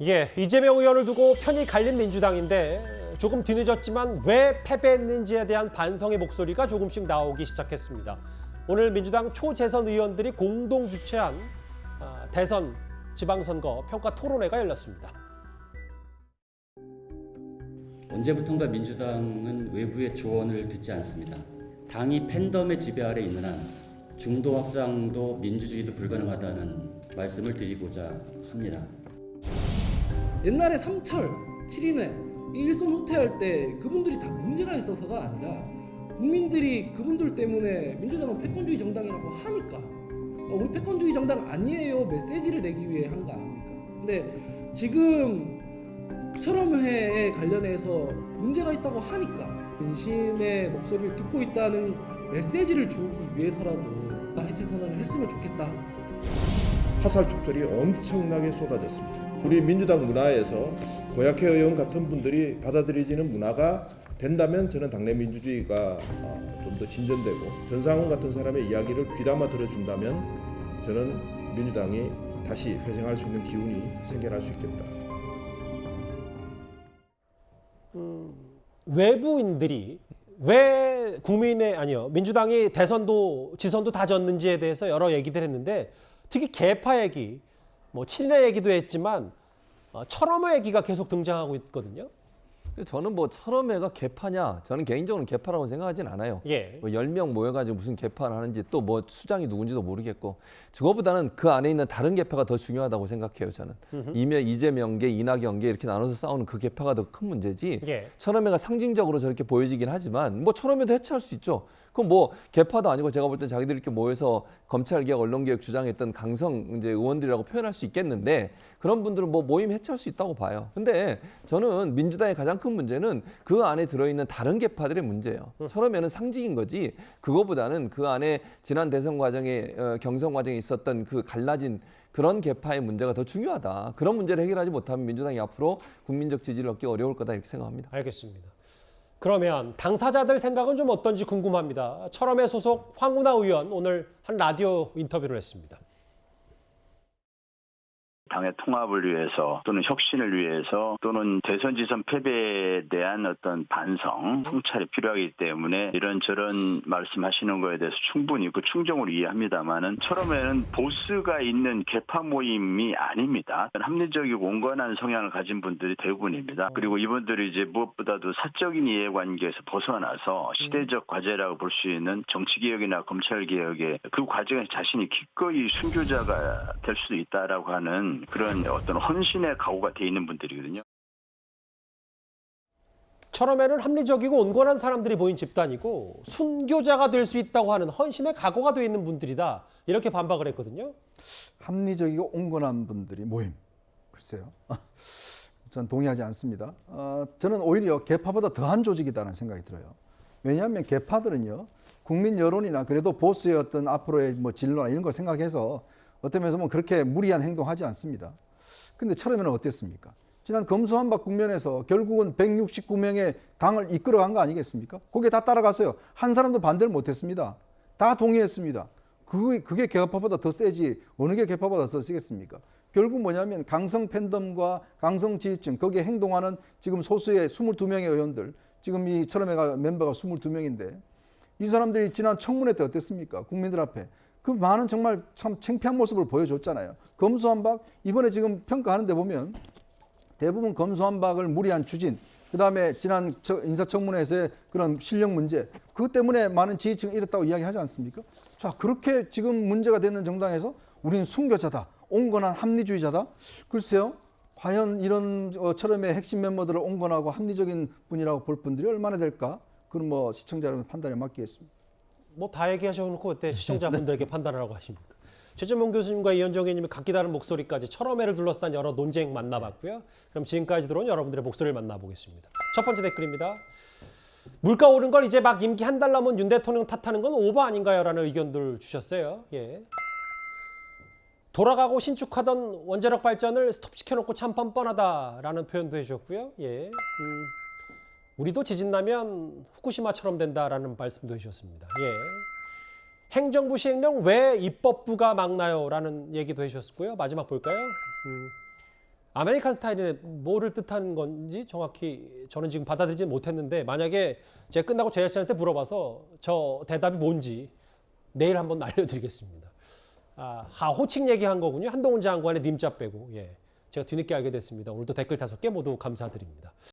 예, 이재명 의원을 두고 편이 갈린 민주당인데 조금 뒤늦었지만 왜 패배했는지에 대한 반성의 목소리가 조금씩 나오기 시작했습니다. 오늘 민주당 초재선 의원들이 공동 주최한 대선 지방선거 평가 토론회가 열렸습니다. 언제부턴가 민주당은 외부의 조언을 듣지 않습니다. 당이 팬덤의 지배 아래 있는 한 중도 확장도 민주주의도 불가능하다는 말씀을 드리고자 합니다. 옛날에 삼철, 7인회, 일선 후퇴할 때 그분들이 다 문제가 있어서가 아니라 국민들이 그분들 때문에 민주당은 패권주의 정당이라고 하니까 우리 패권주의 정당 아니에요 메시지를 내기 위해 한 거 아닙니까? 근데 지금 철험회에 관련해서 문제가 있다고 하니까 민심의 목소리를 듣고 있다는 메시지를 주기 위해서라도 해체 선언을 했으면 좋겠다. 화살촉들이 엄청나게 쏟아졌습니다. 우리 민주당 문화에서 고약해 의원 같은 분들이 받아들여지는 문화가 된다면 저는 당내 민주주의가 좀 더 진전되고 전상훈 같은 사람의 이야기를 귀담아 들어준다면 저는 민주당이 다시 회생할 수 있는 기운이 생겨날 수 있겠다. 외부인들이 왜 민주당이 대선도 지선도 다 졌는지에 대해서 여러 얘기들 했는데 특히 계파 얘기, 친일 얘기도 했지만 철험회 얘기가 계속 등장하고 있거든요. 저는 철험회가 개파냐? 저는 개인적으로는 개파라고 생각하진 않아요. 예. 10명 모여가지고 무슨 개파를 하는지 또 수장이 누군지도 모르겠고 그거보다는 그 안에 있는 다른 개파가 더 중요하다고 생각해요. 저는. 이재명계, 이낙연계 이렇게 나눠서 싸우는 그 개파가 더 큰 문제지. 예. 철험회가 상징적으로 저렇게 보여지긴 하지만 철험회도 해체할 수 있죠. 그럼 개파도 아니고 제가 볼 땐 자기들이 이렇게 모여서 검찰개혁, 언론개혁 주장했던 강성 의원들이라고 표현할 수 있겠는데 그런 분들은 모임 해체할 수 있다고 봐요. 근데 저는 민주당의 가장 큰 문제는 그 안에 들어있는 다른 개파들의 문제예요. 철험회는 상징인 거지 그거보다는 그 안에 지난 대선 과정에 경선 과정에 있었던 그 갈라진 그런 개파의 문제가 더 중요하다. 그런 문제를 해결하지 못하면 민주당이 앞으로 국민적 지지를 얻기 어려울 거다 이렇게 생각합니다. 알겠습니다. 그러면 당사자들 생각은 좀 어떤지 궁금합니다. 철험회 소속 황운하 의원 오늘 한 라디오 인터뷰를 했습니다. 당의 통합을 위해서 또는 혁신을 위해서 또는 대선 지선 패배에 대한 어떤 반성, 성찰이 필요하기 때문에 이런저런 말씀하시는 거에 대해서 충분히 그 충정으로 이해합니다만은 철험에는 보스가 있는 개파 모임이 아닙니다. 합리적이고 온건한 성향을 가진 분들이 대부분입니다. 그리고 이분들이 이제 무엇보다도 사적인 이해관계에서 벗어나서 시대적 과제라고 볼 수 있는 정치개혁이나 검찰개혁의 그 과정에서 자신이 기꺼이 순교자가 될 수도 있다라고 하는 그런 어떤 헌신의 각오가 돼 있는 분들이거든요. 철험에는 합리적이고 온건한 사람들이 모인 집단이고 순교자가 될 수 있다고 하는 헌신의 각오가 돼 있는 분들이다. 이렇게 반박을 했거든요. 합리적이고 온건한 분들이 모임. 글쎄요. 전 동의하지 않습니다. 저는 오히려 개파보다 더한 조직이다는 생각이 들어요. 왜냐하면 개파들은요. 국민 여론이나 그래도 보수의 어떤 앞으로의 진로나 이런 걸 생각해서 어떤 면에서 그렇게 무리한 행동하지 않습니다. 근데 철험회는 어땠습니까? 지난 검수완박 국면에서 결국은 169명의 당을 이끌어간 거 아니겠습니까? 거기에 다 따라갔어요. 한 사람도 반대를 못했습니다. 다 동의했습니다. 그게 개파보다 더 세지 어느 게 개파보다 더 세겠습니까? 결국 뭐냐면 강성 팬덤과 강성 지지층 거기에 행동하는 지금 소수의 22명의 의원들 지금 이 철험회가 멤버가 22명인데 이 사람들이 지난 청문회 때 어땠습니까? 국민들 앞에. 그 많은 정말 참 창피한 모습을 보여줬잖아요. 검수완박 이번에 지금 평가하는데 보면 대부분 검수완박을 무리한 추진 그다음에 지난 인사청문회에서의 그런 실력 문제 그것 때문에 많은 지지층이 이랬다고 이야기하지 않습니까? 자 그렇게 지금 문제가 되는 정당에서 우리는 순교자다. 온건한 합리주의자다. 글쎄요. 과연 이런 철험의 핵심 멤버들을 온건하고 합리적인 분이라고 볼 분들이 얼마나 될까? 그건 시청자 여러분 판단에 맡기겠습니다. 다 얘기하셔놓고 어때 시청자분들에게 판단을 하고 하십니까? 최재문 교수님과 이현정 의원님이 각기 다른 목소리까지 철험회를 둘러싼 여러 논쟁 만나봤고요. 그럼 지금까지 들어온 여러분들의 목소리를 만나보겠습니다. 첫 번째 댓글입니다. 물가 오른 걸 이제 막 임기 한 달 남은 윤 대통령 탓하는 건 오버 아닌가요? 라는 의견들 주셨어요. 예. 돌아가고 신축하던 원자력 발전을 스톱시켜놓고 참 뻔뻔하다라는 표현도 해주셨고요. 예. 우리도 지진 나면 후쿠시마처럼 된다라는 말씀도 해주셨습니다. 예. 행정부 시행령 왜 입법부가 막나요? 라는 얘기도 해주셨고요. 마지막 볼까요? 아메리칸 스타일의 뭐를 뜻하는 건지 정확히 저는 지금 받아들이지 못했는데 만약에 제가 끝나고 제작진한테 물어봐서 저 대답이 뭔지 내일 한번 알려드리겠습니다. 호칭 얘기한 거군요. 한동훈 장관의 님자 빼고. 예. 제가 뒤늦게 알게 됐습니다. 오늘도 댓글 5개 모두 감사드립니다.